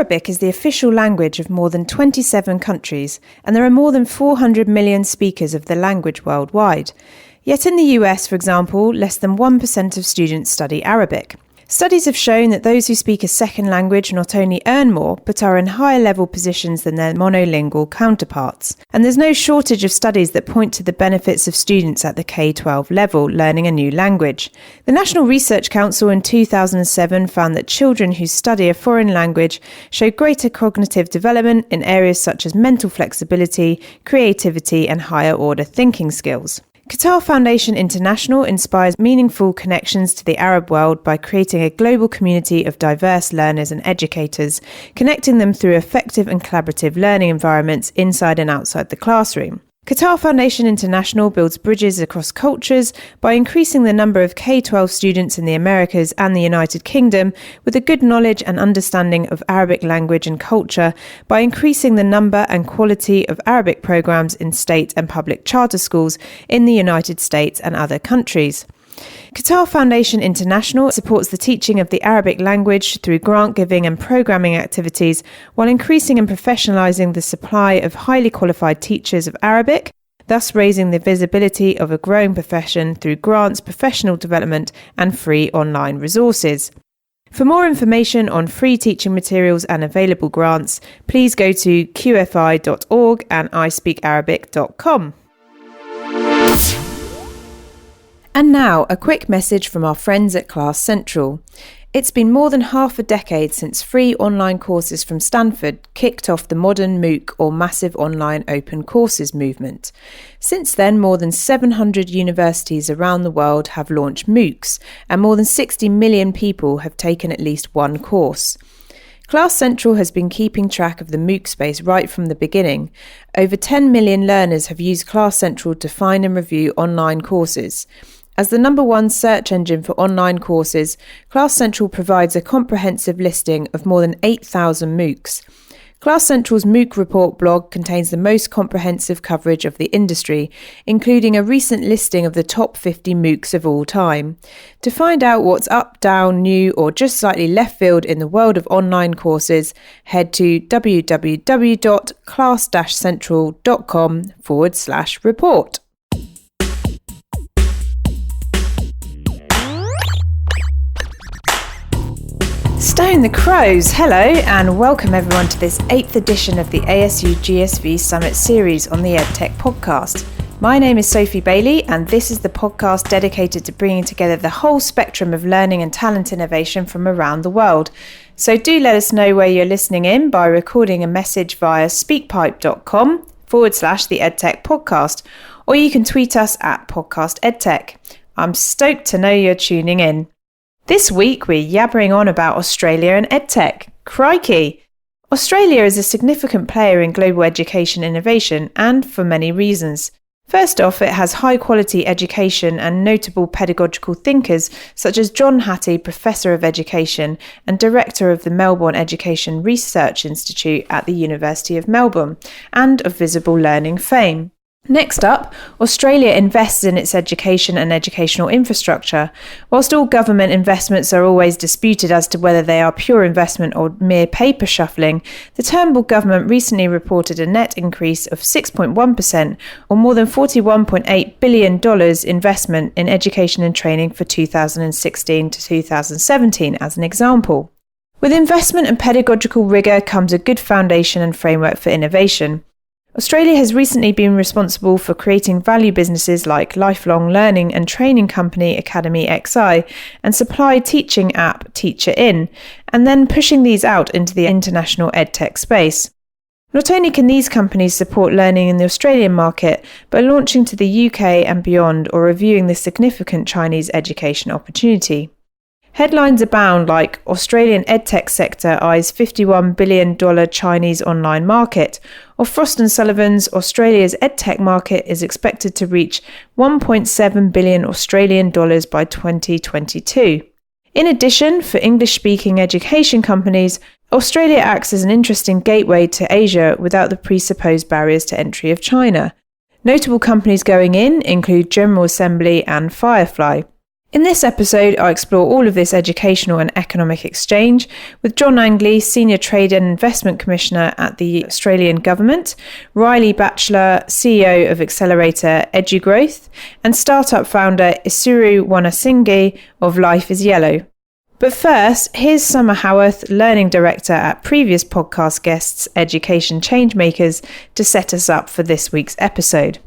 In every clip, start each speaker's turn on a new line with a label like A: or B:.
A: Arabic is the official language of more than 27 countries, and there are more than 400 million speakers of the language worldwide. Yet in the US, for example, less than 1% of students study Arabic. Studies have shown that those who speak a second language not only earn more, but are in higher level positions than their monolingual counterparts. And there's no shortage of studies that point to the benefits of students at the K-12 level learning a new language. The National Research Council in 2007 found that children who study a foreign language show greater cognitive development in areas such as mental flexibility, creativity, and higher order thinking skills. Qatar Foundation International inspires meaningful connections to the Arab world by creating a global community of diverse learners and educators, connecting them through effective and collaborative learning environments inside and outside the classroom. Qatar Foundation International builds bridges across cultures by increasing the number of K-12 students in the Americas and the United Kingdom with a good knowledge and understanding of Arabic language and culture by increasing the number and quality of Arabic programs in state and public charter schools in the United States and other countries. Qatar Foundation International supports the teaching of the Arabic language through grant giving and programming activities while increasing and professionalising the supply of highly qualified teachers of Arabic, thus raising the visibility of a growing profession through grants, professional development and free online resources. For more information on free teaching materials and available grants, please go to qfi.org and ispeakarabic.com. And now, a quick message from our friends at Class Central. It's been more than half a decade since free online courses from Stanford kicked off the modern MOOC or Massive Online Open Courses movement. Since then, more than 700 universities around the world have launched MOOCs, and more than 60 million people have taken at least one course. Class Central has been keeping track of the MOOC space right from the beginning. Over 10 million learners have used Class Central to find and review online courses. As the number one search engine for online courses, Class Central provides a comprehensive listing of more than 8,000 MOOCs. Class Central's MOOC Report blog contains the most comprehensive coverage of the industry, including a recent listing of the top 50 MOOCs of all time. To find out what's up, down, new, or just slightly left field in the world of online courses, head to www.class-central.com/report. Stone the Crows, hello and welcome everyone to this 8th edition of the ASU GSV Summit series on the EdTech podcast. My name is Sophie Bailey and this is the podcast dedicated to bringing together the whole spectrum of learning and talent innovation from around the world. So do let us know where you're listening in by recording a message via speakpipe.com/the EdTech podcast, or you can tweet us at Podcast EdTech. I'm stoked to know you're tuning in. This week, we're yabbering on about Australia and Edtech. Crikey! Australia is a significant player in global education innovation, and for many reasons. First off, it has high-quality education and notable pedagogical thinkers such as John Hattie, Professor of Education and Director of the Melbourne Education Research Institute at the University of Melbourne, and of visible learning fame. Next up, Australia invests in its education and educational infrastructure. Whilst all government investments are always disputed as to whether they are pure investment or mere paper shuffling, the Turnbull government recently reported a net increase of 6.1%, or more than $41.8 billion investment in education and training for 2016 to 2017 as an example. With investment and pedagogical rigour comes a good foundation and framework for innovation. Australia has recently been responsible for creating value businesses like lifelong learning and training company Academy XI and supply teaching app Teacher In, and then pushing these out into the international edtech space. Not only can these companies support learning in the Australian market, but launching to the UK and beyond or reviewing the significant Chinese education opportunity. Headlines abound like Australian edtech sector eyes $51 billion Chinese online market, or Frost & Sullivan's Australia's edtech market is expected to reach $1.7 billion Australian dollars by 2022. In addition, for English-speaking education companies, Australia acts as an interesting gateway to Asia without the presupposed barriers to entry of China. Notable companies going in include General Assembly and Firefly. In this episode, I explore all of this educational and economic exchange with John Angley, Senior Trade and Investment Commissioner at the Australian Government, Riley Batchelor, CEO of accelerator Edugrowth, and startup founder Isuru Wanasinghe of Life is Yellow. But first, here's Summer Howarth, Learning Director at previous podcast guests Education Changemakers, to set us up for this week's episode.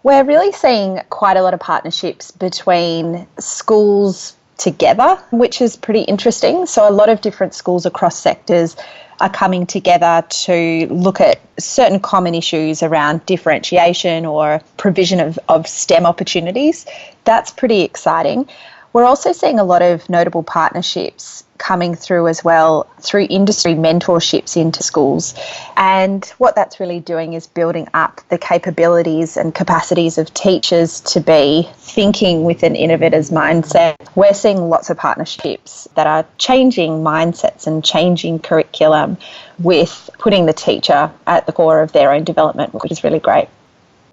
B: We're really seeing quite a lot of partnerships between schools together, which is pretty interesting. So a lot of different schools across sectors are coming together to look at certain common issues around differentiation or provision of STEM opportunities. That's pretty exciting. We're also seeing a lot of notable partnerships coming through as well through industry mentorships into schools. And what that's really doing is building up the capabilities and capacities of teachers to be thinking with an innovator's mindset. We're seeing lots of partnerships that are changing mindsets and changing curriculum with putting the teacher at the core of their own development, which is really great.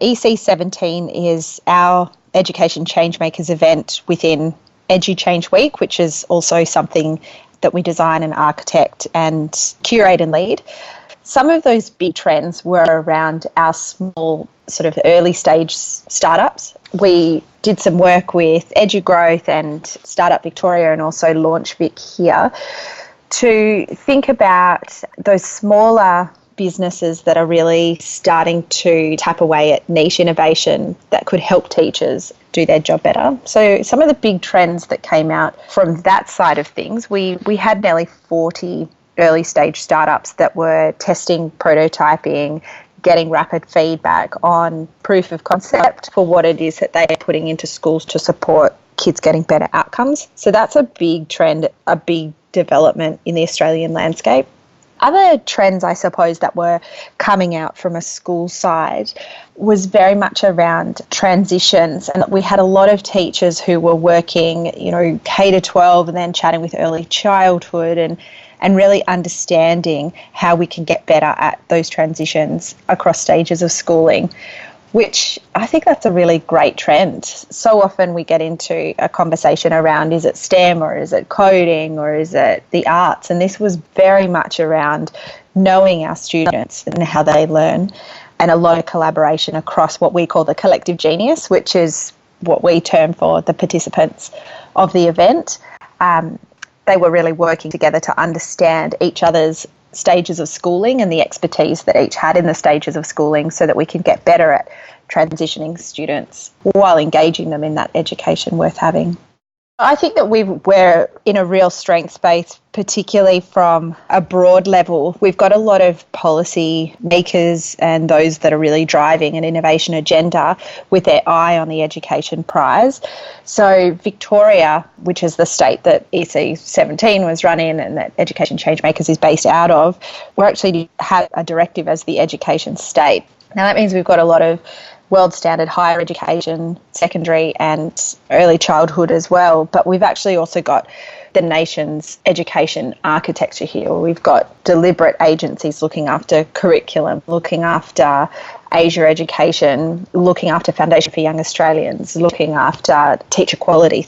B: EC17 is our Education Changemakers event within EduChange Week, which is also something that we design and architect and curate and lead. Some of those big trends were around our small sort of early stage startups. We did some work with Edugrowth and Startup Victoria and also Launch Vic here to think about those smaller businesses that are really starting to tap away at niche innovation that could help teachers do their job better. So some of the big trends that came out from that side of things, we had nearly 40 early stage startups that were testing, prototyping, getting rapid feedback on proof of concept for what it is that they are putting into schools to support kids getting better outcomes. So that's a big trend, a big development in the Australian landscape. Other trends, I suppose, that were coming out from a school side was very much around transitions. And we had a lot of teachers who were working, K to 12 and then chatting with early childhood and really understanding how we can get better at those transitions across stages of schooling, which I think that's a really great trend. So often we get into a conversation around, is it STEM or is it coding or is it the arts? And this was very much around knowing our students and how they learn, and a lot of collaboration across what we call the collective genius, which is what we term for the participants of the event. They were really working together to understand each other's stages of schooling and the expertise that each had in the stages of schooling so that we can get better at transitioning students while engaging them in that education worth having. I think that we're in a real strength space, particularly from a broad level. We've got a lot of policy makers and those that are really driving an innovation agenda with their eye on the education prize. So Victoria, which is the state that EC17 was run in and that Education Changemakers is based out of, we actually have a directive as the education state. Now that means we've got a lot of world standard higher education, secondary and early childhood as well. But we've actually also got the nation's education architecture here. We've got deliberate agencies looking after curriculum, looking after Asia education, looking after Foundation for Young Australians, looking after teacher quality.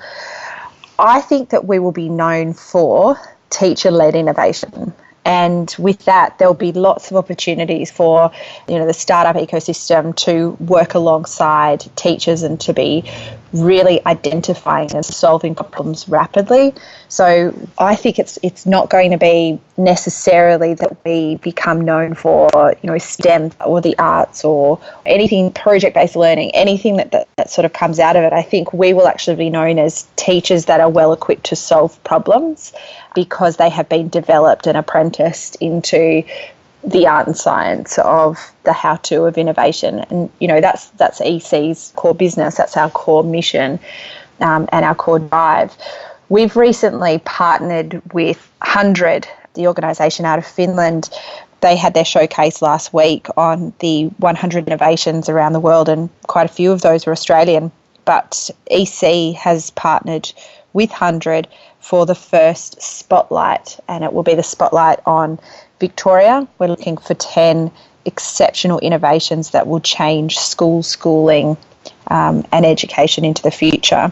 B: I think that we will be known for teacher-led innovation. And with that, there'll be lots of opportunities for, the startup ecosystem to work alongside teachers and to be really identifying and solving problems rapidly. So I think it's not going to be necessarily that we become known for, STEM or the arts or anything project-based learning, anything that sort of comes out of it. I think we will actually be known as teachers that are well equipped to solve problems because they have been developed and apprenticed into the art and science of the how-to of innovation. And, that's EC's core business. That's our core mission and our core drive. We've recently partnered with 100, the organisation out of Finland. They had their showcase last week on the 100 innovations around the world, and quite a few of those were Australian. But EC has partnered with 100 for the first spotlight, and it will be the spotlight on Victoria. We're looking for 10 exceptional innovations that will change schooling and education into the future.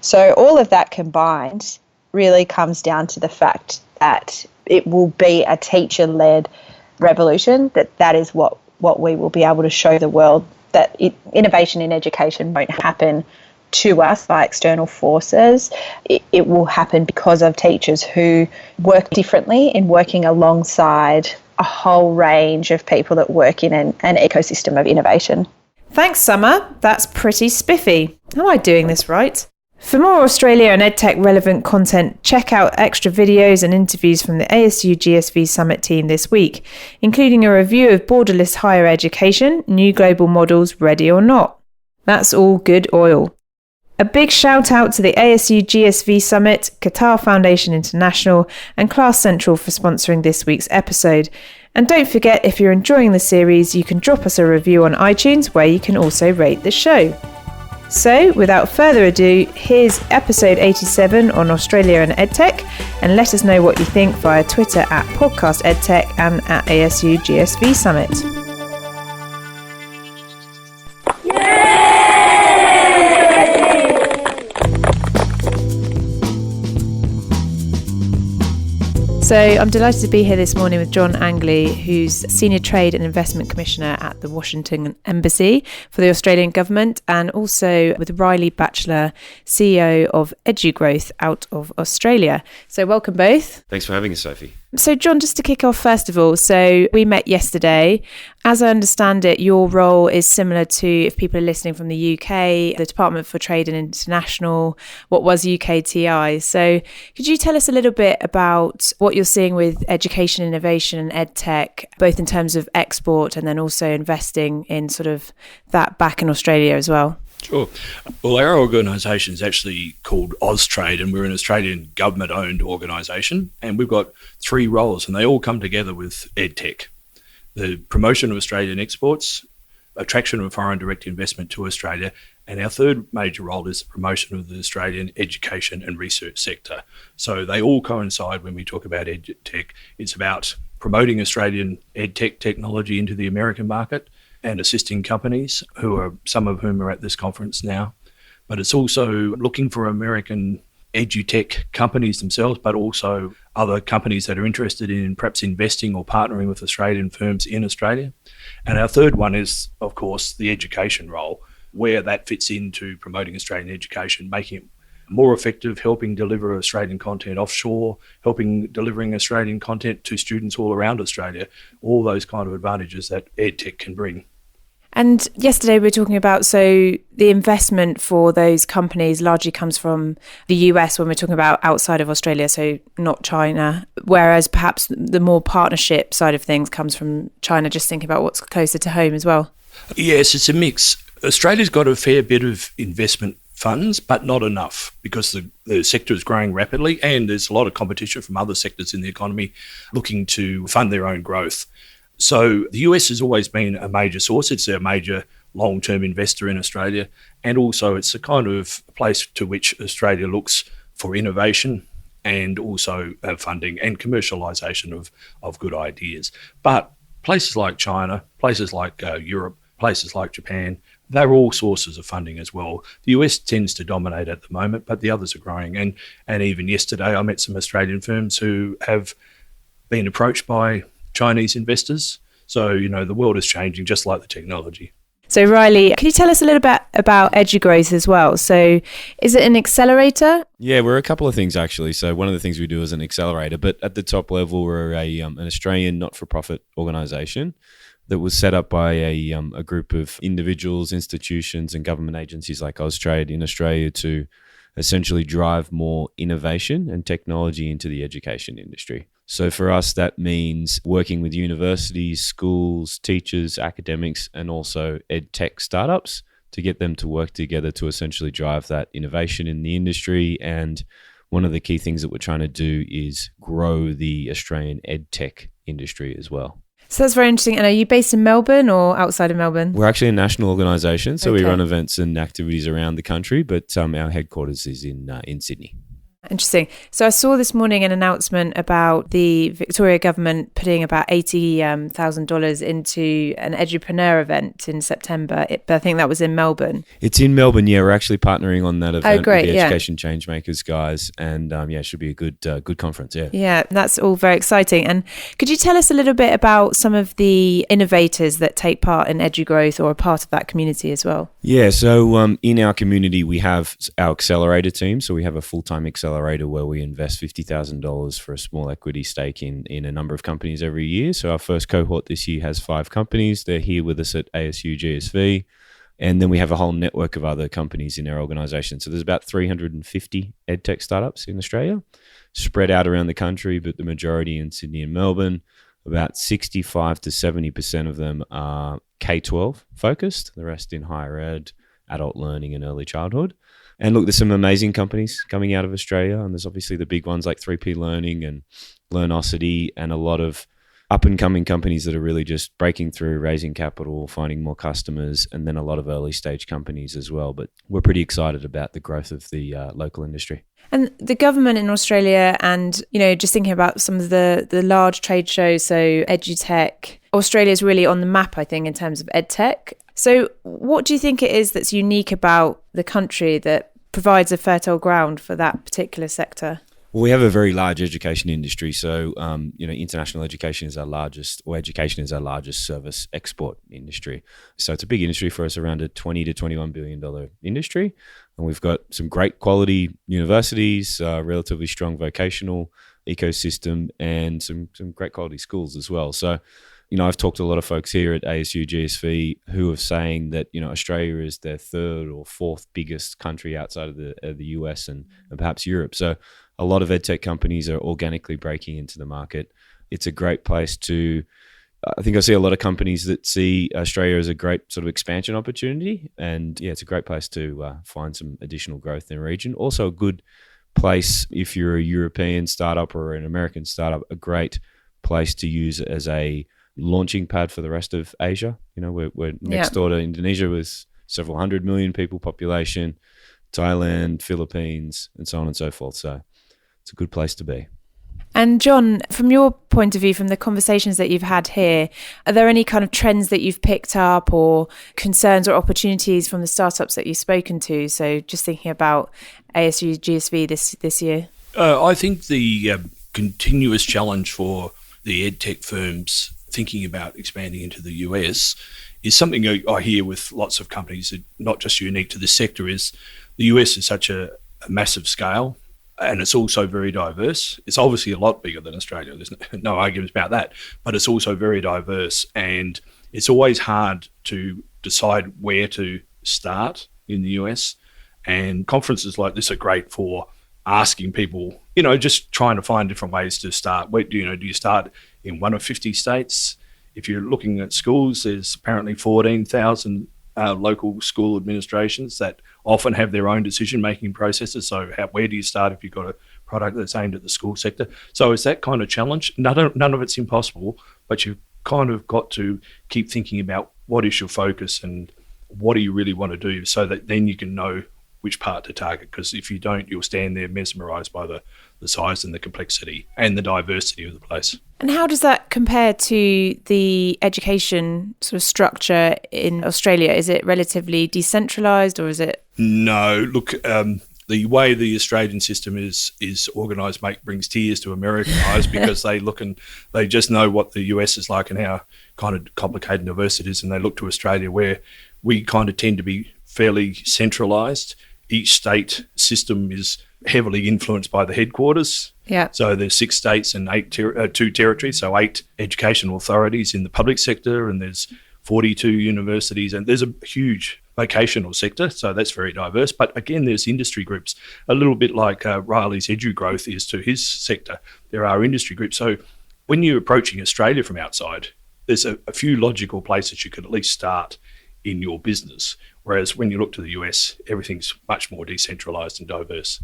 B: So all of that combined really comes down to the fact that it will be a teacher-led revolution, that is what we will be able to show the world, that innovation in education won't happen to us by external forces. It will happen because of teachers who work differently in working alongside a whole range of people that work in an ecosystem of innovation.
A: Thanks, Summer. That's pretty spiffy. Am I doing this right? For more Australia and EdTech relevant content, check out extra videos and interviews from the ASU GSV Summit team this week, including a review of borderless higher education, new global models, ready or not. That's all good oil. A big shout out to the ASU GSV Summit, Qatar Foundation International and Class Central for sponsoring this week's episode. And don't forget, if you're enjoying the series, you can drop us a review on iTunes where you can also rate the show. So, without further ado, here's episode 87 on Australia and EdTech, and let us know what you think via Twitter at Podcast EdTech and at ASU GSV Summit. So I'm delighted to be here this morning with John Angley, who's Senior Trade and Investment Commissioner at the Washington Embassy for the Australian Government, and also with Riley Batchelor, CEO of Edugrowth out of Australia. So welcome both.
C: Thanks for having us, Sophie.
A: So John, just to kick off first of all, so we met yesterday. As I understand it, your role is similar to, if people are listening from the UK, the Department for Trade and International, what was UKTI. So could you tell us a little bit about what you're seeing with education, innovation and EdTech, both in terms of export and then also investing in sort of that back in Australia as well?
D: Sure. Well, our organisation is actually called AusTrade, and we're an Australian government-owned organisation, and we've got three roles, and they all come together with EdTech: the promotion of Australian exports, attraction of foreign direct investment to Australia, and our third major role is the promotion of the Australian education and research sector. So they all coincide when we talk about EdTech. It's about promoting Australian EdTech technology into the American market and assisting companies, some of whom are at this conference now. But it's also looking for American edutech companies themselves, but also other companies that are interested in perhaps investing or partnering with Australian firms in Australia. And our third one is, of course, the education role, where that fits into promoting Australian education, making it more effective, helping deliver Australian content offshore, delivering Australian content to students all around Australia, all those kind of advantages that EdTech can bring.
A: And yesterday we were talking about, so the investment for those companies largely comes from the US when we're talking about outside of Australia, so not China, whereas perhaps the more partnership side of things comes from China, just thinking about what's closer to home as well.
D: Yes, it's a mix. Australia's got a fair bit of investment funds, but not enough, because the sector is growing rapidly and there's a lot of competition from other sectors in the economy looking to fund their own growth. So the US has always been a major source. It's a major long-term investor in Australia, and also it's a kind of place to which Australia looks for innovation and also funding and commercialisation of good ideas. But places like China, places like Europe, places like Japan, they're all sources of funding as well. The US tends to dominate at the moment, but the others are growing. And even yesterday, I met some Australian firms who have been approached by Chinese investors. So, the world is changing just like the technology.
A: So Riley, can you tell us a little bit about Edugrowth as well? So is it an accelerator?
C: Yeah, we're a couple of things actually. So one of the things we do is an accelerator, but at the top level, we're an Australian not-for-profit organisation that was set up by a group of individuals, institutions and government agencies like AusTrade in Australia to essentially drive more innovation and technology into the education industry. So for us, that means working with universities, schools, teachers, academics, and also EdTech startups to get them to work together to essentially drive that innovation in the industry. And one of the key things that we're trying to do is grow the Australian EdTech industry as well.
A: So that's very interesting. And are you based in Melbourne or outside of Melbourne?
C: We're actually a national organisation, so
A: Okay.
C: we run events and activities around the country, but our headquarters is in Sydney.
A: Interesting. So I saw this morning an announcement about the Victoria government putting about $80,000 into an edupreneur event in September. But I think that was in Melbourne.
C: It's in Melbourne, yeah. We're actually partnering on that event
A: great,
C: with the
A: yeah.
C: Education Changemakers guys. And it should be a good conference, yeah.
A: Yeah, that's all very exciting. And could you tell us a little bit about some of the innovators that take part in Edugrowth or are part of that community as well?
C: Yeah, so in our community, we have our accelerator team. So we have a full-time accelerator where we invest $50,000 for a small equity stake in a number of companies every year. So our first cohort this year has 5 companies. They're here with us at ASU GSV. And then we have a whole network of other companies in our organisation. So there's about 350 EdTech startups in Australia, spread out around the country, but the majority in Sydney and Melbourne. About 65 to 70% of them are K-12 focused, the rest in higher ed, adult learning and early childhood. And look, there's some amazing companies coming out of Australia, and there's obviously the big ones like 3P Learning and Learnosity, and a lot of up-and-coming companies that are really just breaking through, raising capital, finding more customers, and then a lot of early-stage companies as well. But we're pretty excited about the growth of the local industry.
A: And the government in Australia and, just thinking about some of the large trade shows, so EduTech, Australia is really on the map, I think, in terms of EdTech. So what do you think it is that's unique about the country that provides a fertile ground for that particular sector?
C: Well, we have a very large education industry. So, international education is our largest, or education is our largest service export industry. So it's a big industry for us, around a $20 to $21 billion industry. And we've got some great quality universities, relatively strong vocational ecosystem, and some great quality schools as well. So, I've talked to a lot of folks here at ASU GSV who are saying that, Australia is their 3rd or 4th biggest country outside of the US and perhaps Europe. So a lot of EdTech companies are organically breaking into the market. It's a great place I think I see a lot of companies that see Australia as a great sort of expansion opportunity. And it's a great place to find some additional growth in the region. Also a good place if you're a European startup or an American startup, a great place to use as a launching pad for the rest of Asia. We're next door to Indonesia with several 100 million people population, Thailand, Philippines, and so on and so forth. So it's a good place to be.
A: And John, from your point of view, from the conversations that you've had here, are there any kind of trends that you've picked up or concerns or opportunities from the startups that you've spoken to? So just thinking about ASU GSV this year.
D: I think the continuous challenge for the EdTech firms thinking about expanding into the US is something I hear with lots of companies that not just unique to this sector is the US is such a massive scale and it's also very diverse. It's obviously a lot bigger than Australia. There's no arguments about that, but it's also very diverse and it's always hard to decide where to start in the US. And conferences like this are great for asking people, just trying to find different ways to start. Do you start in one of 50 states? If you're looking at schools, there's apparently 14,000 local school administrations that often have their own decision-making processes. So where do you start if you've got a product that's aimed at the school sector? So it's that kind of challenge. None of it's impossible, but you've kind of got to keep thinking about what is your focus and what do you really want to do so that then you can know which part to target, because if you don't, you'll stand there mesmerised by the size and the complexity and the diversity of the place.
A: And how does that compare to the education sort of structure in Australia? Is it relatively decentralised or is it?
D: No, look, the way the Australian system is organised brings tears to American eyes because they look and they just know what the US is like and how kind of complicated and diverse it is, and they look to Australia where we kind of tend to be fairly centralised. Each state system is heavily influenced by the headquarters.
A: Yeah.
D: So there's 6 states and 2 territories, so 8 educational authorities in the public sector, and there's 42 universities, and there's a huge vocational sector, so that's very diverse. But again, there's industry groups, a little bit like Riley's Edugrowth is to his sector. There are industry groups. So when you're approaching Australia from outside, there's a few logical places you could at least start in your business. Whereas when you look to the US, everything's much more decentralised and diverse.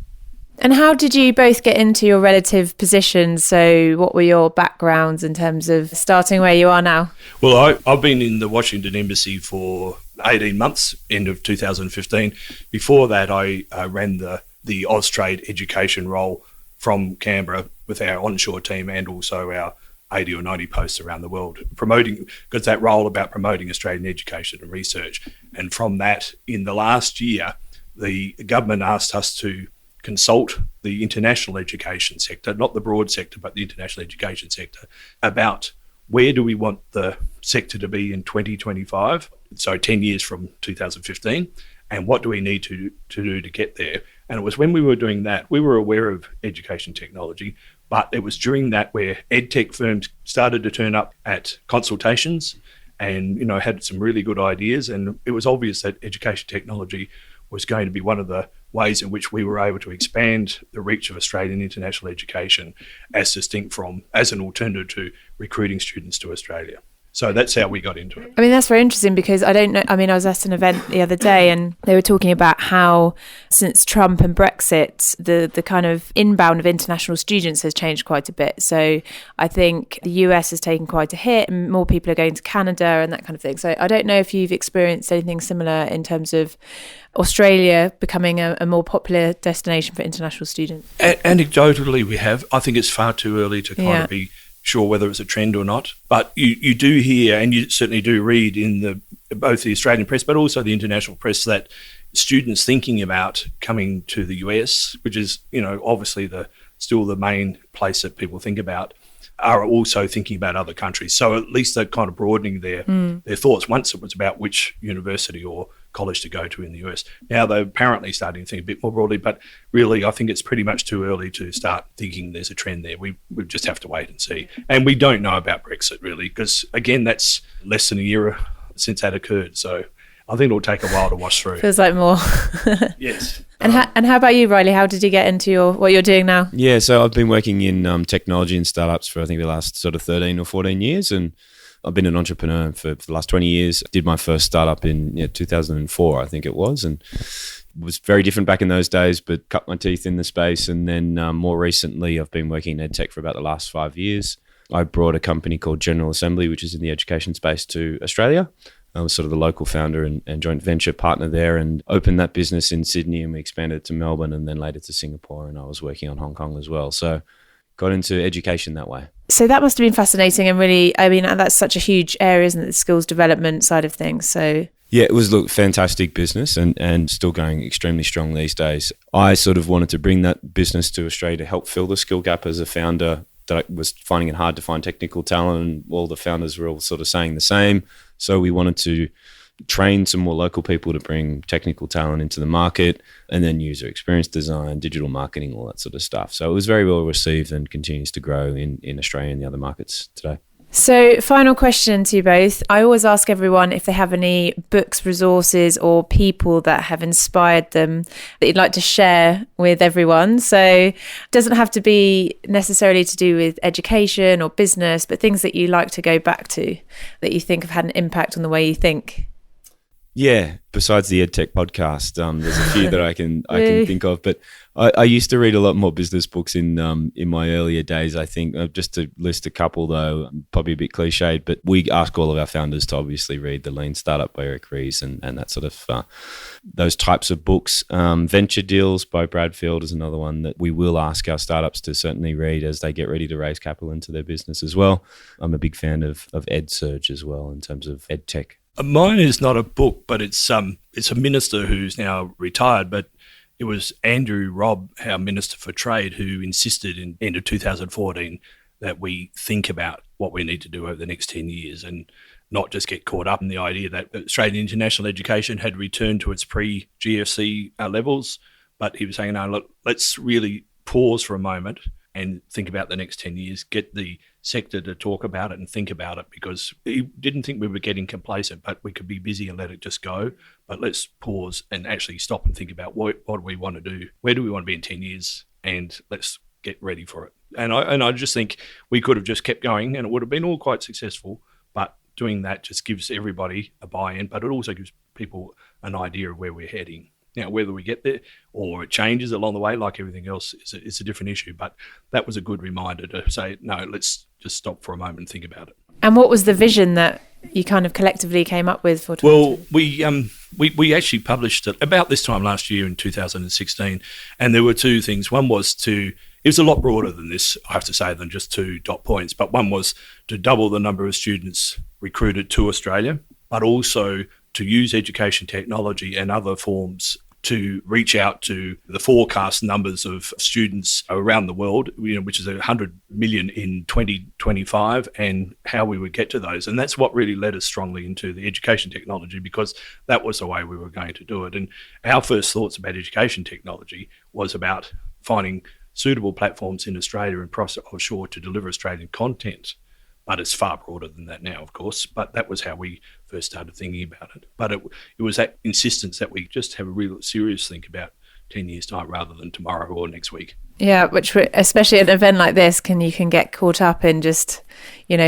A: And how did you both get into your relative positions? So what were your backgrounds in terms of starting where you are now?
D: Well, I've been in the Washington Embassy for 18 months, end of 2015. Before that, I ran the the AusTrade education role from Canberra with our onshore team and also our 80 or 90 posts around the world, promoting, because that role about promoting Australian education and research. And from that, in the last year, the government asked us to consult the international education sector, not the broad sector, but the international education sector, about where do we want the sector to be in 2025, so 10 years from 2015, and what do we need to do to get there. And it was when we were doing that, we were aware of education technology, but it was during that where EdTech firms started to turn up at consultations and, had some really good ideas. And it was obvious that education technology was going to be one of the ways in which we were able to expand the reach of Australian international education as distinct from, as an alternative to recruiting students to Australia. So that's how we got into it.
A: I mean, that's very interesting because I don't know. I mean, I was at an event the other day and they were talking about how since Trump and Brexit, the kind of inbound of international students has changed quite a bit. So I think the US has taken quite a hit and more people are going to Canada and that kind of thing. So I don't know if you've experienced anything similar in terms of Australia becoming a more popular destination for international students.
D: Anecdotally, we have. I think it's far too early to kind of be sure whether it's a trend or not, but you do hear and you certainly do read in both the Australian press but also the international press that students thinking about coming to the US, which is obviously still the main place that people think about, are also thinking about other countries. So at least they're kind of broadening their thoughts. Once it was about which university or college to go to in the US. Now they're apparently starting to think a bit more broadly, but really I think it's pretty much too early to start thinking there's a trend there. We just have to wait and see. And we don't know about Brexit really, because again, that's less than a year since that occurred. So I think it'll take a while to wash through.
A: Feels like more.
D: Yes.
A: And how about you, Riley? How did you get into what you're doing now?
C: Yeah, so I've been working in technology and startups for I think the last sort of 13 or 14 years, and I've been an entrepreneur for the last 20 years. Did my first startup in 2004, I think it was, and it was very different back in those days, but cut my teeth in the space. And then more recently, I've been working in EdTech for about the last 5 years. I brought a company called General Assembly, which is in the education space, to Australia. I was sort of the local founder and joint venture partner there, and opened that business in Sydney, and we expanded it to Melbourne and then later to Singapore, and I was working on Hong Kong as well. So got into education that way.
A: So that must have been fascinating and really, I mean, that's such a huge area, isn't it, the skills development side of things. So
C: yeah, it was fantastic business and still going extremely strong these days. I sort of wanted to bring that business to Australia to help fill the skill gap as a founder, that I was finding it hard to find technical talent, and all the founders were all sort of saying the same. So we wanted to train some more local people to bring technical talent into the market, and then user experience design, digital marketing, all that sort of stuff. So it was very well received and continues to grow in Australia and the other markets today.
A: So final question to you both. I always ask everyone if they have any books, resources or people that have inspired them that you'd like to share with everyone. So it doesn't have to be necessarily to do with education or business, but things that you like to go back to that you think have had an impact on the way you think.
C: Yeah, besides the EdTech podcast, there's a few that I can think of. But I used to read a lot more business books in my earlier days. I think just to list a couple, though, probably a bit cliched, but we ask all of our founders to obviously read The Lean Startup by Eric Ries and that sort of those types of books. Venture Deals by Brad Field is another one that we will ask our startups to certainly read as they get ready to raise capital into their business as well. I'm a big fan of EdSurge as well in terms of EdTech.
D: Mine is not a book, but it's a minister who's now retired, but it was Andrew Robb, our Minister for Trade, who insisted in end of 2014 that we think about what we need to do over the next 10 years and not just get caught up in the idea that Australian international education had returned to its pre-GFC levels. But he was saying, no, look, let's really pause for a moment and think about the next 10 years, get the sector to talk about it and think about it, because he didn't think we were getting complacent, but we could be busy and let it just go. But let's pause and actually stop and think about what do we want to do? Where do we want to be in 10 years? And let's get ready for it. And I just think we could have just kept going and it would have been all quite successful, but doing that just gives everybody a buy-in, but it also gives people an idea of where we're heading. Now, whether we get there or it changes along the way, like everything else, it's a different issue. But that was a good reminder to say, no, let's just stop for a moment and think about it.
A: And what was the vision that you kind of collectively came up with for
D: 2020? Well, we actually published it about this time last year in 2016, and there were two things. One was it was a lot broader than this, I have to say, than just 2 dot points, but one was to double the number of students recruited to Australia, but also to use education technology and other forms to reach out to the forecast numbers of students around the world, which is 100 million in 2025, and how we would get to those. And that's what really led us strongly into the education technology, because that was the way we were going to do it. And our first thoughts about education technology was about finding suitable platforms in Australia and offshore to deliver Australian content. But it's far broader than that now, of course. But that was how we first started thinking about it. But it was that insistence that we just have a real serious think about 10 years' time rather than tomorrow or next week.
A: Yeah, which especially at an event like this, you can get caught up in just,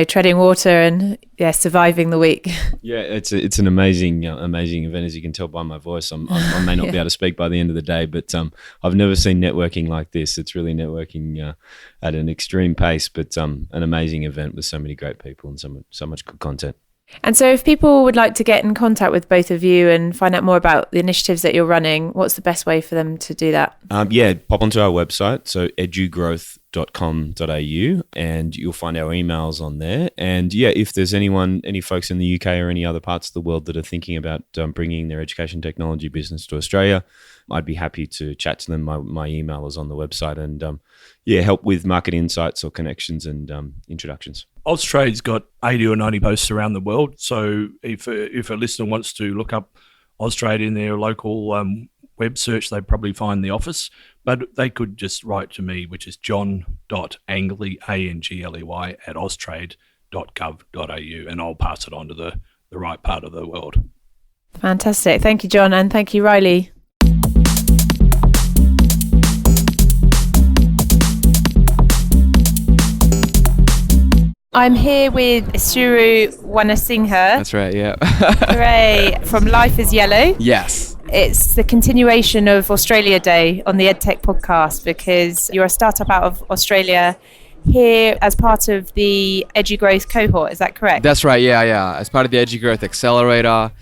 A: treading water and surviving the week.
C: Yeah, it's an amazing event, as you can tell by my voice. I may not be able to speak by the end of the day, but I've never seen networking like this. It's really networking at an extreme pace, but an amazing event with so many great people and so much good content.
A: And so if people would like to get in contact with both of you and find out more about the initiatives that you're running, what's the best way for them to do that?
C: Pop onto our website, so edugrowth.com.au, and you'll find our emails on there. And if there's any folks in the UK or any other parts of the world that are thinking about bringing their education technology business to Australia, I'd be happy to chat to them. My email is on the website, and help with market insights or connections and introductions.
D: AusTrade's got 80 or 90 posts around the world. So if a listener wants to look up AusTrade in their local web search, they probably find the office. But they could just write to me, which is john.angley, ANGLEY, @austrade.gov.au, and I'll pass it on to the right part of the world.
A: Fantastic. Thank you, John, and thank you, Riley. I'm here with Isuru Wanasinghe.
E: That's right, yeah.
A: Hooray, from Life is Yellow.
E: Yes.
A: It's the continuation of Australia Day on the EdTech podcast, because you're a startup out of Australia here as part of the Edugrowth cohort. Is that correct?
E: That's right, yeah. As part of the Edugrowth Accelerator.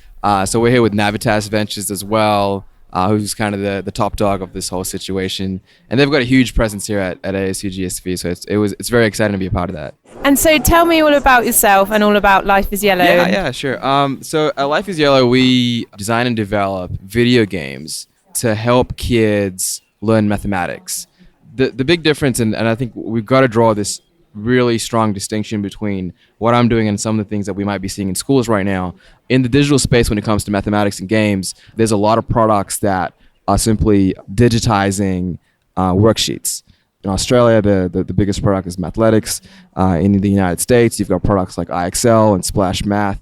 E: So we're here with Navitas Ventures as well, who's kind of the top dog of this whole situation. And they've got a huge presence here at ASU GSV, so it's very exciting to be a part of that.
A: And so tell me all about yourself and all about Life is Yellow.
E: Yeah, sure. So at Life is Yellow, we design and develop video games to help kids learn mathematics. The big difference, and I think we've got to draw this really strong distinction between what I'm doing and some of the things that we might be seeing in schools right now. In the digital space, when it comes to mathematics and games, there's a lot of products that are simply digitizing worksheets. In Australia, the biggest product is Mathletics. In the United States, you've got products like iExcel and Splash Math.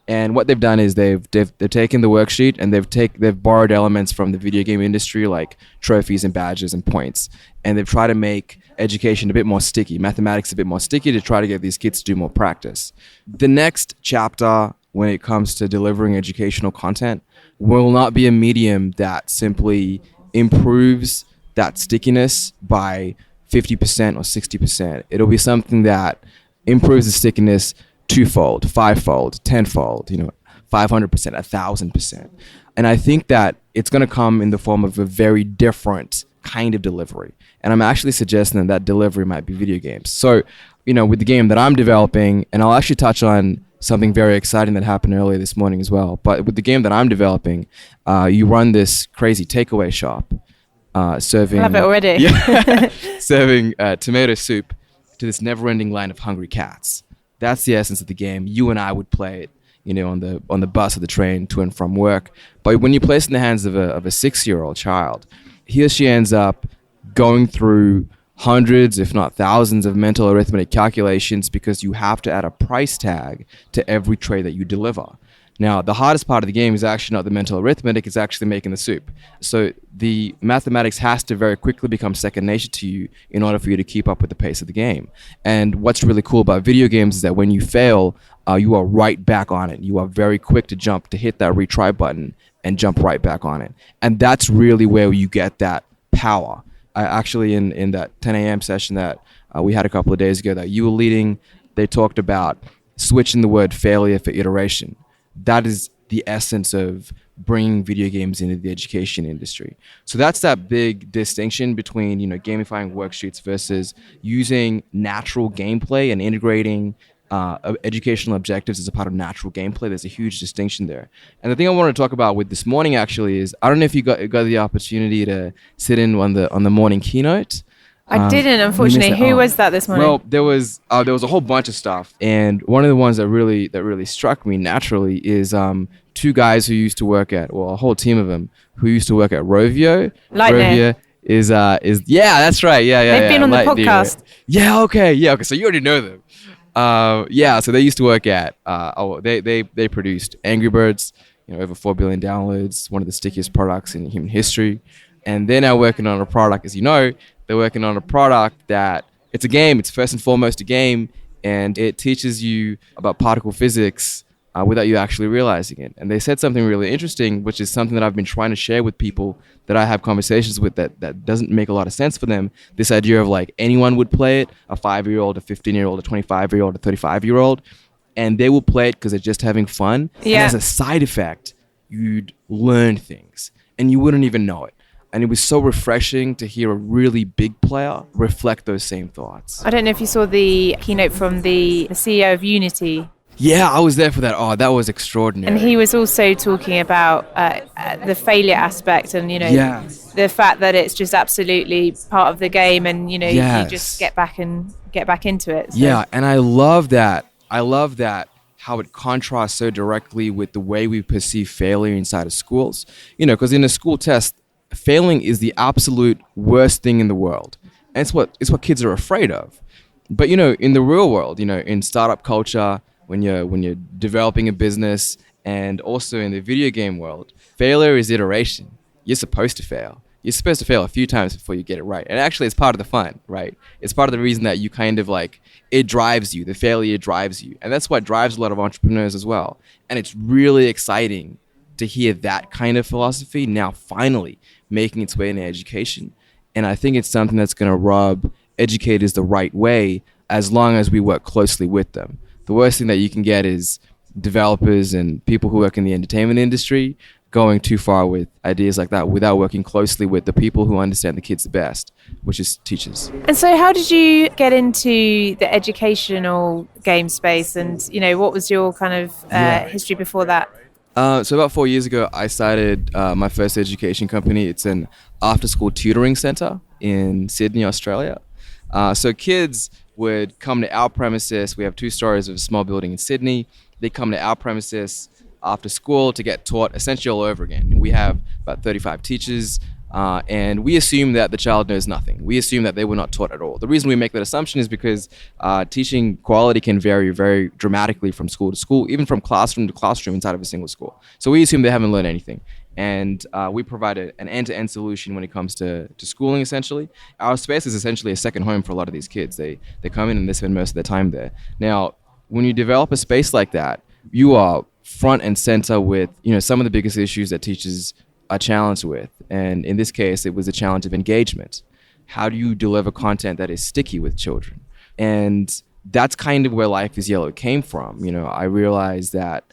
E: And what they've done is they've taken the worksheet and they've borrowed elements from the video game industry, like trophies and badges and points, and they've tried to make education a bit more sticky, mathematics a bit more sticky, to try to get these kids to do more practice. The next chapter, when it comes to delivering educational content, will not be a medium that simply improves that stickiness by 50% or 60%. It'll be something that improves the stickiness twofold, fivefold, tenfold, 500%, 1,000%. And I think that it's going to come in the form of a very different kind of delivery. And I'm actually suggesting that delivery might be video games. So, with the game that I'm developing, and I'll actually touch on something very exciting that happened earlier this morning as well. But with the game that I'm developing, you run this crazy takeaway shop serving...
A: I love it already.
E: Serving tomato soup to this never-ending line of hungry cats. That's the essence of the game. You and I would play it, on the bus or the train to and from work. But when you place it in the hands of a 6-year-old child, he or she ends up going through hundreds, if not thousands, of mental arithmetic calculations, because you have to add a price tag to every tray that you deliver. Now, the hardest part of the game is actually not the mental arithmetic, it's actually making the soup. So the mathematics has to very quickly become second nature to you in order for you to keep up with the pace of the game. And what's really cool about video games is that when you fail, you are right back on it. You are very quick to hit that retry button and jump right back on it. And that's really where you get that power. Actually, in that 10 a.m. session that we had a couple of days ago that you were leading, they talked about switching the word failure for iteration. That is the essence of bringing video games into the education industry. So that's that big distinction between, gamifying worksheets versus using natural gameplay and integrating educational objectives as a part of natural gameplay. There's a huge distinction there. And the thing I wanted to talk about with this morning actually is, I don't know if you got the opportunity to sit in on the morning keynote.
A: I didn't, unfortunately. Who was that this morning?
E: Well, there was a whole bunch of stuff, and one of the ones that really struck me naturally is two guys who used to work at, a whole team of them who used to work at Rovio.
A: Lightning.
E: Rovio is that's right.
A: They've been on the podcast.
E: Yeah, okay. So you already know them. So they used to work at they produced Angry Birds, over 4 billion downloads, one of the stickiest products in human history. And they're now working on a product, as you know, they're working on a product that it's a game. It's first and foremost a game, and it teaches you about particle physics without you actually realizing it. And they said something really interesting, which is something that I've been trying to share with people that I have conversations with that doesn't make a lot of sense for them. This idea of like anyone would play it, a 5-year-old, a 15-year-old, a 25-year-old, a 35-year-old, and they will play it because they're just having fun.
A: Yeah.
E: And as a side effect, you'd learn things and you wouldn't even know it. And it was so refreshing to hear a really big player reflect those same thoughts.
A: I don't know if you saw the keynote from the CEO of Unity.
E: Yeah, I was there for that. Oh, that was extraordinary.
A: And he was also talking about the failure aspect and, the fact that it's just absolutely part of the game and, you just get back into it. So.
E: Yeah, and I love that. How it contrasts so directly with the way we perceive failure inside of schools. Because in a school test, failing is the absolute worst thing in the world. And it's what kids are afraid of. But, in the real world, in startup culture, when you're developing a business, and also in the video game world, failure is iteration. You're supposed to fail. You're supposed to fail a few times before you get it right. And actually, it's part of the fun, right? It's part of the reason that you kind of it drives you. The failure drives you. And that's what drives a lot of entrepreneurs as well. And it's really exciting to hear that kind of philosophy now finally making its way into education. And I think it's something that's going to rub educators the right way as long as we work closely with them. The worst thing that you can get is developers and people who work in the entertainment industry going too far with ideas like that without working closely with the people who understand the kids the best, which is teachers.
A: And so how did you get into the educational game space and, what was your kind of history before that?
E: So about 4 years ago, I started my first education company. It's an after-school tutoring center in Sydney, Australia. So kids would come to our premises. We have 2 stories of a small building in Sydney. They come to our premises after school to get taught essentially all over again. We have about 35 teachers, and we assume that the child knows nothing. We assume that they were not taught at all. The reason we make that assumption is because teaching quality can vary very dramatically from school to school, even from classroom to classroom inside of a single school. So we assume they haven't learned anything. And we provide an end-to-end solution when it comes to schooling, essentially. Our space is essentially a second home for a lot of these kids. They come in and they spend most of their time there. Now, when you develop a space like that, you are front and center with some of the biggest issues that teachers are challenged with. And in this case, it was the challenge of engagement. How do you deliver content that is sticky with children? And that's kind of where Life is Yellow came from. I realized that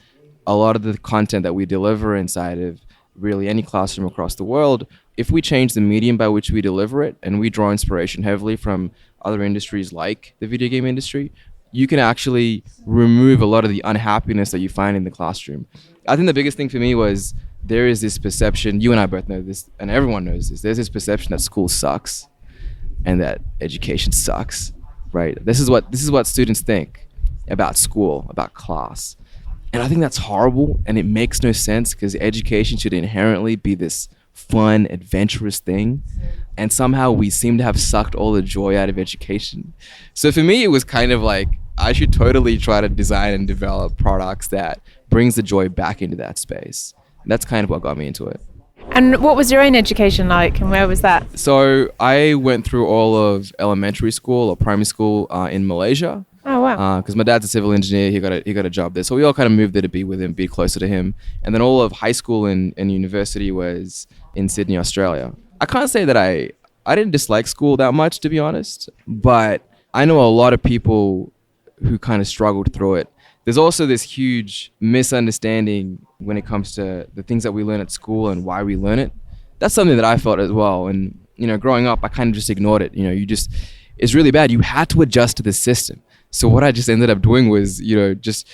E: a lot of the content that we deliver inside of really any classroom across the world, if we change the medium by which we deliver it and we draw inspiration heavily from other industries like the video game industry, you can actually remove a lot of the unhappiness that you find in the classroom. I think the biggest thing for me was there is this perception, you and I both know this, and everyone knows this, there's this perception that school sucks and that education sucks, right? This is what students think about school, about class. And I think that's horrible, and it makes no sense because education should inherently be this fun, adventurous thing. And somehow we seem to have sucked all the joy out of education. So for me, it was kind of like, I should totally try to design and develop products that brings the joy back into that space. And that's kind of what got me into it.
A: And what was your own education like, and where was that?
E: So I went through all of elementary school or primary school in Malaysia.
A: Oh, wow.
E: Because my dad's a civil engineer. He got a job there. So we all kind of moved there to be with him, be closer to him. And then all of high school and university was in Sydney, Australia. I can't say that I didn't dislike school that much, to be honest. But I know a lot of people who kind of struggled through it. There's also this huge misunderstanding when it comes to the things that we learn at school and why we learn it. That's something that I felt as well. And, growing up, I kind of just ignored it. It's really bad. You had to adjust to the system. So what I just ended up doing was, just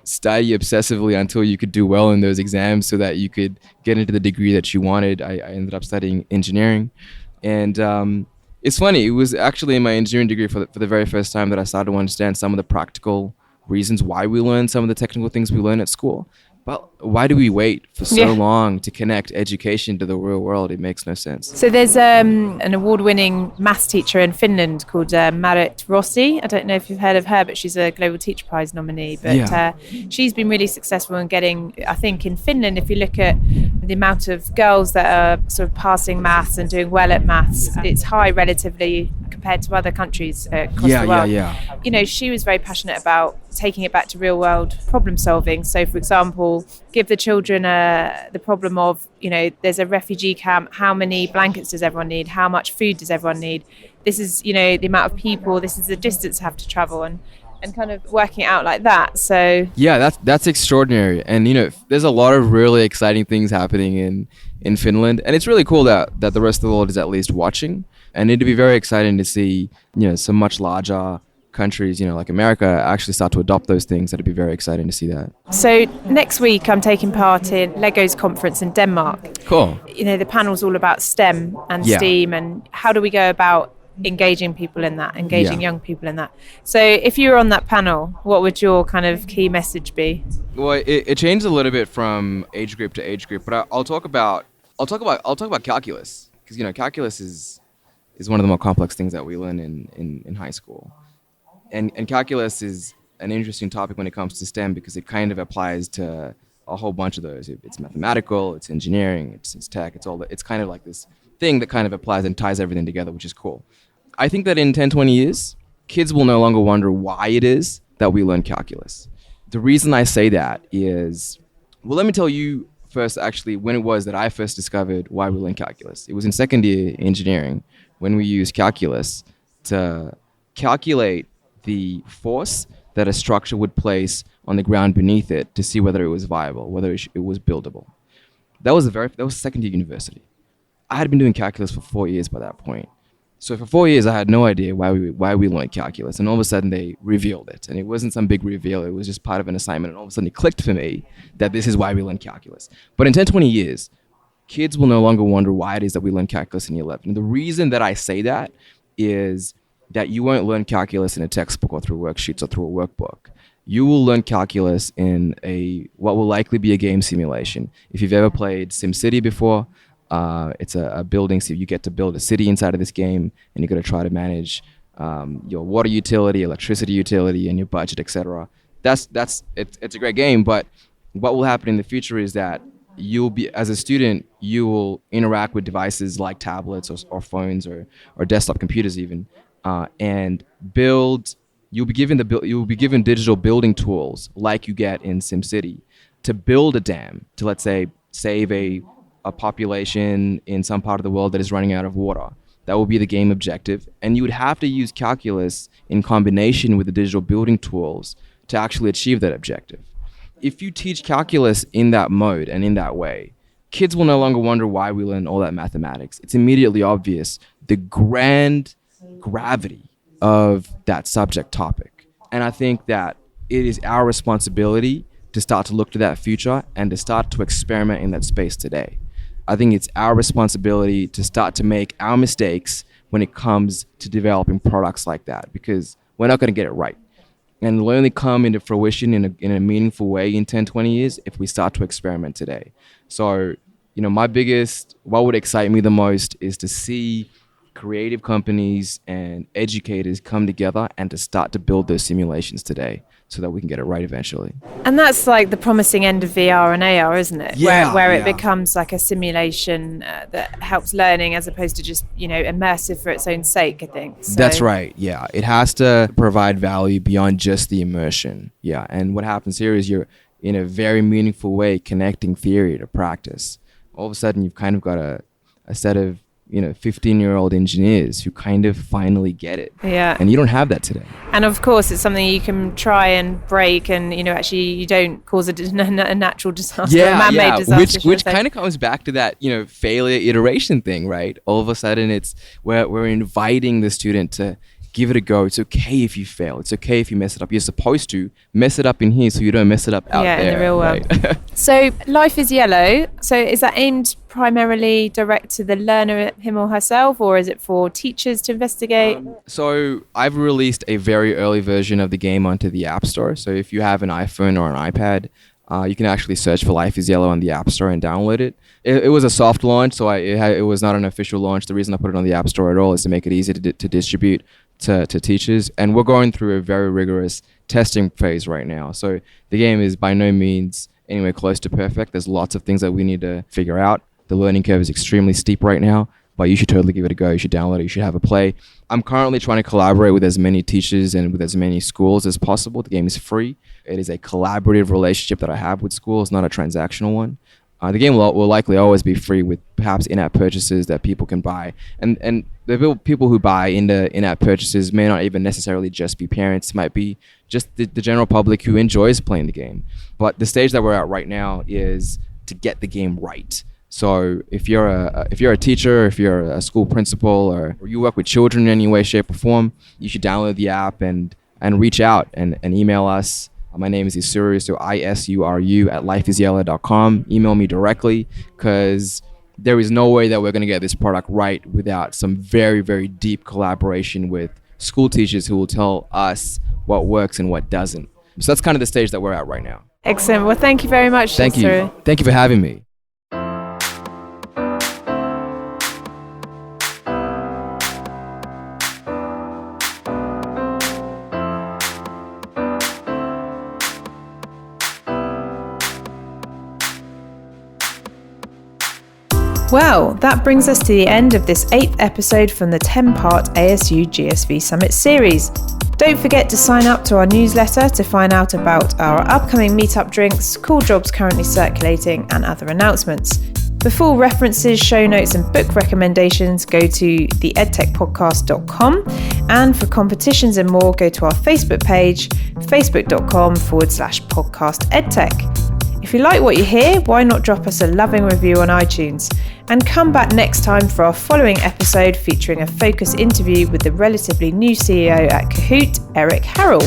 E: study obsessively until you could do well in those exams so that you could get into the degree that you wanted. I ended up studying engineering. And it's funny. It was actually in my engineering degree for the very first time that I started to understand some of the practical reasons why we learn some of the technical things we learn at school. But why do we wait for so long to connect education to the real world? It makes no sense.
A: So there's an award-winning maths teacher in Finland called Marit Rossi. I don't know if you've heard of her, but she's a Global Teacher Prize nominee. But she's been really successful in getting, I think in Finland, if you look at the amount of girls that are sort of passing maths and doing well at maths, it's high relatively compared to other countries across the world. She was very passionate about taking it back to real world problem solving. So for example, give the children the problem of, there's a refugee camp, how many blankets does everyone need, how much food does everyone need, this is the amount of people, this is the distance I have to travel, and kind of working it out like that. So
E: that's extraordinary. And there's a lot of really exciting things happening in Finland, and it's really cool that the rest of the world is at least watching. And it'd be very exciting to see some much larger countries, like America, actually start to adopt those things. That'd be very exciting to see that.
A: So next week I'm taking part in Lego's conference in Denmark.
E: Cool.
A: The panel's all about STEM and STEAM, and how do we go about engaging people in that, young people in that. So if you were on that panel, what would your kind of key message be?
E: Well, it changed a little bit from age group to age group, but I'll talk about calculus, because calculus is one of the more complex things that we learn in high school. And calculus is an interesting topic when it comes to STEM because it kind of applies to a whole bunch of those. It's mathematical, it's engineering, it's tech, it's kind of like this thing that kind of applies and ties everything together, which is cool. I think that in 10, 20 years, kids will no longer wonder why it is that we learn calculus. The reason I say that is, well, let me tell you first actually when it was that I first discovered why we learn calculus. It was in second year engineering when we used calculus to calculate the force that a structure would place on the ground beneath it to see whether it was viable, whether it was buildable. That was second year university. I had been doing calculus for 4 years by that point. So for 4 years, I had no idea why we learned calculus. And all of a sudden, they revealed it. And it wasn't some big reveal. It was just part of an assignment. And all of a sudden, it clicked for me that this is why we learn calculus. But in 10, 20 years, kids will no longer wonder why it is that we learn calculus in year 11. And the reason that I say that is that you won't learn calculus in a textbook or through worksheets or through a workbook. You will learn calculus in what will likely be a game simulation. If you've ever played SimCity before, it's a building, so you get to build a city inside of this game, and you're going to try to manage your water utility, electricity utility, and your budget, etc. It's a great game, but what will happen in the future is that as a student, you will interact with devices like tablets or phones or desktop computers even, and build. You'll be given digital building tools like you get in SimCity to build a dam to, let's say, save a population in some part of the world that is running out of water. That will be the game objective. And you would have to use calculus in combination with the digital building tools to actually achieve that objective. If you teach calculus in that mode and in that way, kids will no longer wonder why we learn all that mathematics. It's immediately obvious the grand gravity of that subject topic. And I think that it is our responsibility to start to look to that future and to start to experiment in that space today. I think it's our responsibility to start to make our mistakes when it comes to developing products like that, because we're not going to get it right. And it'll only come into fruition in a meaningful way in 10, 20 years if we start to experiment today. So, what would excite me the most is to see creative companies and educators come together and to start to build those simulations today so that we can get it right eventually.
A: And that's like the promising end of VR and AR, isn't it?
E: Yeah,
A: where it becomes like a simulation that helps learning as opposed to just, immersive for its own sake, I think. So.
E: That's right, yeah. It has to provide value beyond just the immersion. Yeah, and what happens here is you're, in a very meaningful way, connecting theory to practice. All of a sudden, you've kind of got a set of 15-year-old engineers who kind of finally get it.
A: Yeah.
E: And you don't have that today.
A: And of course, it's something you can try and break, and actually you don't cause a natural disaster, a man-made disaster.
E: Which kind of comes back to that failure iteration thing, right? All of a sudden, it's we're inviting the student to give it a go. It's okay if you fail. It's okay if you mess it up. You're supposed to mess it up in here so you don't mess it up out there.
A: Yeah, in the real world.
E: Right?
A: So Life is Yellow. So is that aimed primarily direct to the learner, him or herself, or is it for teachers to investigate?
E: So I've released a very early version of the game onto the App Store. So if you have an iPhone or an iPad, you can actually search for Life is Yellow on the App Store and download it. It was a soft launch, so it was not an official launch. The reason I put it on the App Store at all is to make it easy to distribute to teachers. And we're going through a very rigorous testing phase right now. So the game is by no means anywhere close to perfect. There's lots of things that we need to figure out. The learning curve is extremely steep right now, but you should totally give it a go. You should download it. You should have a play. I'm currently trying to collaborate with as many teachers and with as many schools as possible. The game is free. It is a collaborative relationship that I have with schools, not a transactional one. The game will likely always be free with perhaps in-app purchases that people can buy. And the people who buy into in-app purchases may not even necessarily just be parents. It might be just the general public who enjoys playing the game. But the stage that we're at right now is to get the game right. So if you're a teacher, if you're a school principal, or you work with children in any way, shape, or form, you should download the app and reach out and email us. My name is Isuru, so ISURU @lifeisyellow.com. Email me directly, because there is no way that we're going to get this product right without some very, very deep collaboration with school teachers who will tell us what works and what doesn't. So that's kind of the stage that we're at right now.
A: Excellent. Well, thank you very much.
E: Thank you. Thank you for having me.
A: Well, that brings us to the end of this 8th episode from the 10-part ASU GSV Summit series. Don't forget to sign up to our newsletter to find out about our upcoming meetup drinks, cool jobs currently circulating, and other announcements. For full references, show notes, and book recommendations, go to theedtechpodcast.com. And for competitions and more, go to our Facebook page, facebook.com/podcastedtech. If you like what you hear, why not drop us a loving review on iTunes? And come back next time for our following episode featuring a focus interview with the relatively new CEO at Kahoot, Eric Harrell.